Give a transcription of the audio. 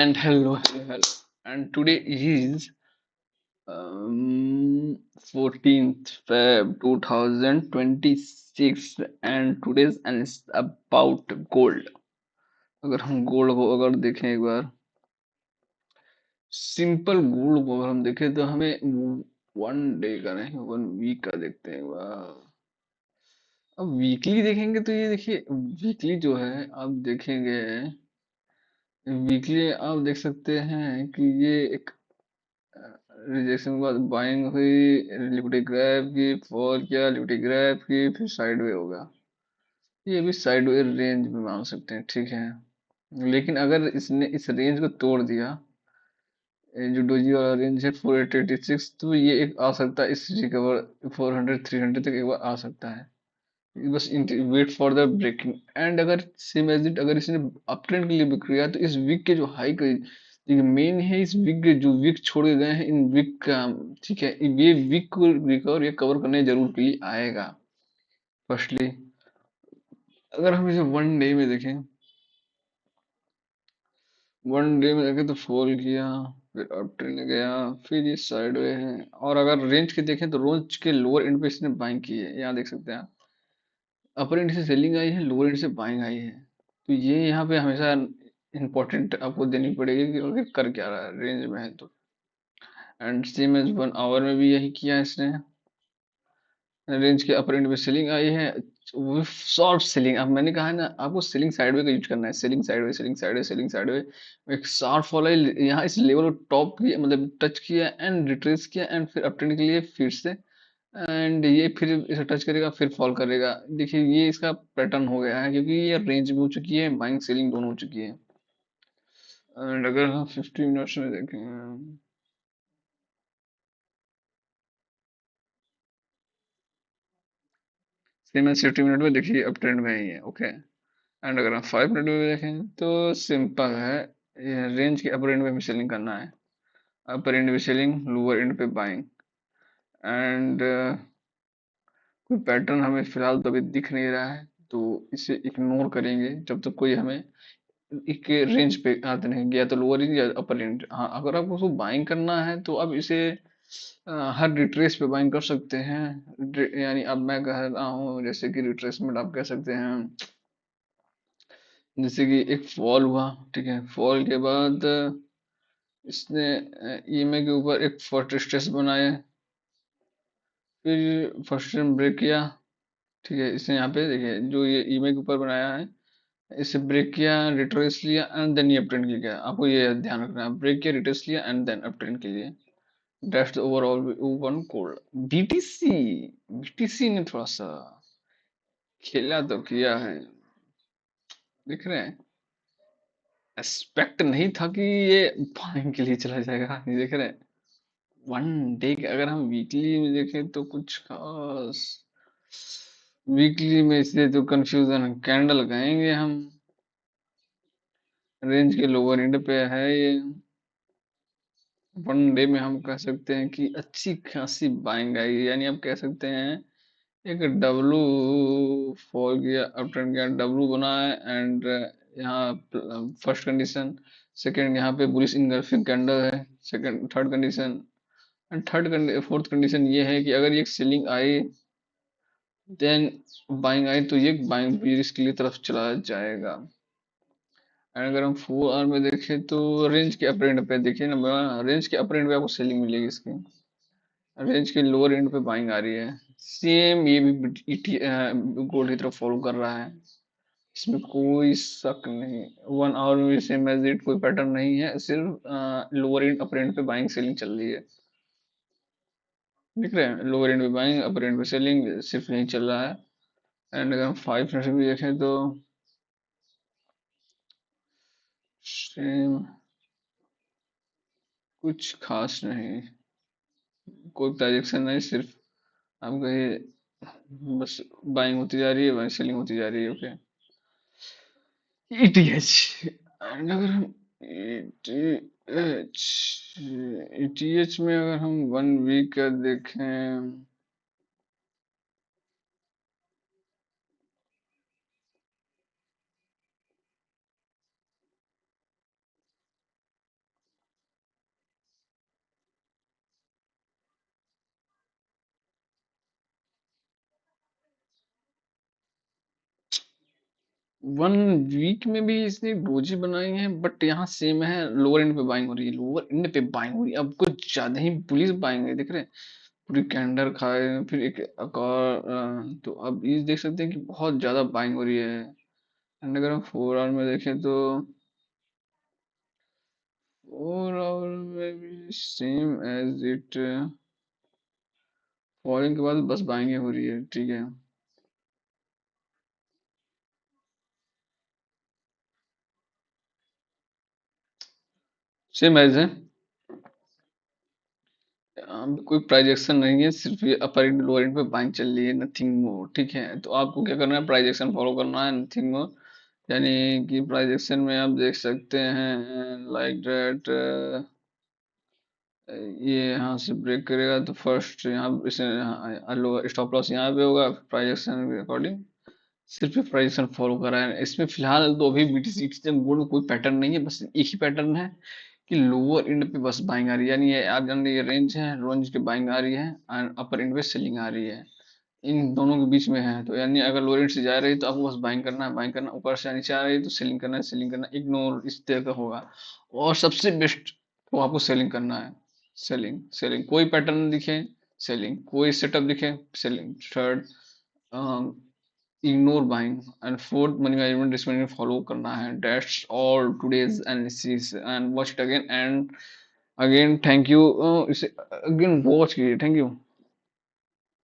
And hello. And today is 14th Feb 2026 and today's and it's about gold. अगर हम gold को अगर देखें एक बार सिंपल गोल्ड को अगर हम देखें तो हमें वन डे का नहीं वन वीक का देखते हैं एक बार। अब वीकली देखेंगे तो ये देखिए वीकली जो है आप देखेंगे वीकली आप देख सकते हैं कि ये एक रिजेक्शन के बाद बाइंग हुई लिक्विडिटी ग्रैब की फॉल किया लिक्विडिटी ग्रैब की फिर साइडवे होगा। ये भी साइडवे रेंज में मान सकते हैं ठीक है। लेकिन अगर इसने इस रेंज को तोड़ दिया ये जो डोजी वाला रेंज है 486 तो ये एक आ सकता है इस रिकवर 400 300 तक एक बार आ सकता है। बस wait for the breaking and अगर सेम एज इट अगर इसने अप ट्रेंड के लिए भी किया तो इस वीक के जो हाई देखिए मेन है इस वीक के जो वीक छोड़े गए हैं इन वीक का ठीक है ये वीक को रिकवर या कवर करने जरूर के लिए आएगा। फर्स्टली अगर हम इसे वन डे में देखें वन डे में देखें तो फॉल किया फिर अप ट्रेंड गया फिर ये साइडवे है और अगर रेंज के देखें तो रेंज के लोअर एंड पे इसने बाइंग की है यहाँ देख सकते हैं। अपर एंड से सेलिंग आई है लोअर एंड से बाइंग आई है तो ये यहाँ पे हमेशा इंपॉर्टेंट आपको देनी पड़ेगी कि आखिर कर क्या रहा है रेंज में है तो। And same as one hour में भी यही किया इसने रेंज के अपर एंड में सेलिंग आई है वो शॉर्ट सेलिंग। अब मैंने कहा है ना आपको सेलिंग साइडवे का यूज करना है selling sideway selling sideway selling sideway एक शार्प फॉल है यहाँ इस लेवल को टॉप किया मतलब टच किया एंड रिट्रेस किया एंड फिर अप ट्रेंड के लिए फिर से एंड ये फिर इसे टच करेगा फिर फॉल करेगा। देखिए ये इसका पैटर्न हो गया है क्योंकि ये रेंज भी हो चुकी है बाइंग सेलिंग दोनों हो चुकी है। एंड अगर हम 50 मिनट्स में देखें सेम है 50 मिनट में देखिए अप ट्रेंड में ही है ओके। एंड अगर हम 5 मिनट में देखें तो सिंपल है ये रेंज के अपर एंड में भी सेलिंग करना है अपर एंड पे सेलिंग लोअर एंड पे बाइंग एंड कोई पैटर्न हमें फिलहाल तो अभी दिख नहीं रहा है तो इसे इग्नोर करेंगे जब तक कोई हमें एक रेंज पे आते नहीं गया तो लोअर रेंज या अपर रेंज। हाँ अगर आपको उसको बाइंग करना है तो आप इसे हर रिट्रेस पे बाइंग कर सकते हैं यानी अब मैं कह रहा हूँ जैसे कि रिट्रेसमेंट आप कह सकते हैं जैसे कि एक फॉल हुआ ठीक है फॉल के बाद इसने ईएमए के ऊपर एक फोर्ट्रेस बनाया फिर फर्स्ट टाइम ब्रेक किया ठीक है इसने यहाँ पे देखिए जो ये ईएमए के ऊपर बनाया है इसे ब्रेक किया रिट्रेस लिया एंड देन ये अपट्रेंड के लिए गया। आपको ये ध्यान रखना है ब्रेक किया रिट्रेस लिया एंड देन अपट्रेंड के लिए that's overall one cold BTC. BTC ने थोड़ा सा खेला तो किया है दिख रहे हैं एक्सपेक्ट नहीं था कि ये बाइंग के लिए चला जाएगा नहीं देख रहे हैं। वन डे के अगर हम वीकली में देखें तो कुछ खास वीकली में इसलिए तो कंफ्यूजन कैंडल कहेंगे हम रेंज के लोअर एंड पे है ये वन डे में हम कह सकते हैं कि अच्छी खासी बाइंग आई यानी आप कह सकते हैं एक डब्लू फॉल किया अप ट्रेंड किया डब्लू बना है एंड यहाँ फर्स्ट कंडीशन सेकंड यहाँ पे बुलिश इनगल्फिंग कैंडल है second third condition and fourth condition ये है कि अगर ये selling I then buying I तो ये बाइंग रिस्क के लिए तरफ चला जाएगा। एंड अगर हम 4 आवर में देखें तो रेंज के अपर एंड पे देखिए ना रेंज के अपर एंड पे आपको सेलिंग मिलेगी इसकी रेंज के लोअर एंड पे बाइंग आ रही है। सेम ये भी गोल्ड की तरफ फॉलो कर रहा है इसमें कोई शक नहीं। 1 आवर में भी सेम एज इट कोई पैटर्न नहीं है सिर्फ लोअर एंड अपर एंड पे बाइंग सेलिंग चल रही है दिख रहे हैं लोअर एंड पे बाइंग अपर एंड पे सेलिंग सिर्फ यही चल रहा है। एंड अगर हम 5 मिनट भी देखें तो सेम कुछ खास नहीं कोई डायरेक्शन नहीं सिर्फ हम कहे बस बाइंग होती जा रही है बाइंग सेलिंग होती जा रही है ओके। ईटीएच एंड अगर हम ईटीएच ईटीएच में अगर हम वन वीक का देखें वन वीक में भी इसने डोजी बनाई है, बट यहाँ सेम है, लोअर एंड पे बाइंग हो रही है, लोअर एंड पे बाइंग हो रही है, अब कुछ ज्यादा ही पुलिस बाइंग है, देख रहे हैं, पूरी कैंडल खाए, फिर एक और तो अब ये देख सकते हैं कि बहुत ज्यादा बाइंग हो रही है। एंड अगर हम 4 आवर में देखें तो 4 आवर में भी सेम एज इट, फॉलिंग के बाद बस बाइंग हो रही है, ठीक है। सेम एज है, कोई प्राइजेक्शन नहीं है, सिर्फ ये अपर एंड लोअर एंड पे बाइंग चल रही है, नथिंग मोर, ठीक है। तो आपको क्या करना है, प्राइजेक्शन फॉलो करना है, नथिंग मोर। यानी कि प्राइजेक्शन में आप देख सकते हैं लाइक दैट, ये यहाँ से ब्रेक करेगा तो फर्स्ट यहाँ इसे स्टॉप लॉस यहाँ पे होगा, प्राइजेक्शन के अकॉर्डिंग सिर्फ प्राइजेक्शन फॉलो कर रहा है इसमें फिलहाल। तो अभी बीटीसी गोल्ड में कोई पैटर्न नहीं है, बस एक ही पैटर्न है कि लोअर एंड पे बस बाइंग आ रही है, यानी ये आप जान रहे, ये रेंज है, रेंज के बाइंग आ रही है, एंड अपर एंड पे सेलिंग आ रही है, इन दोनों के बीच में है। तो यानी अगर लोअर एंड से जा रही है तो आपको बस बाइंग करना है, बाइंग करना, ऊपर से नीचे आ रही है तो सेलिंग करना है, सेलिंग करना, इग्नोर इस तरह का होगा। और सबसे बेस्ट तो आपको सेलिंग करना है, सेलिंग सेलिंग, कोई पैटर्न दिखे सेलिंग, कोई सेटअप दिखे selling, third ignore buying, and fourth money management risk management follow करना है। That's all today's analysis, and watch it again and again, thank you, इसे अगेन वॉच कीजिए, थैंक यू।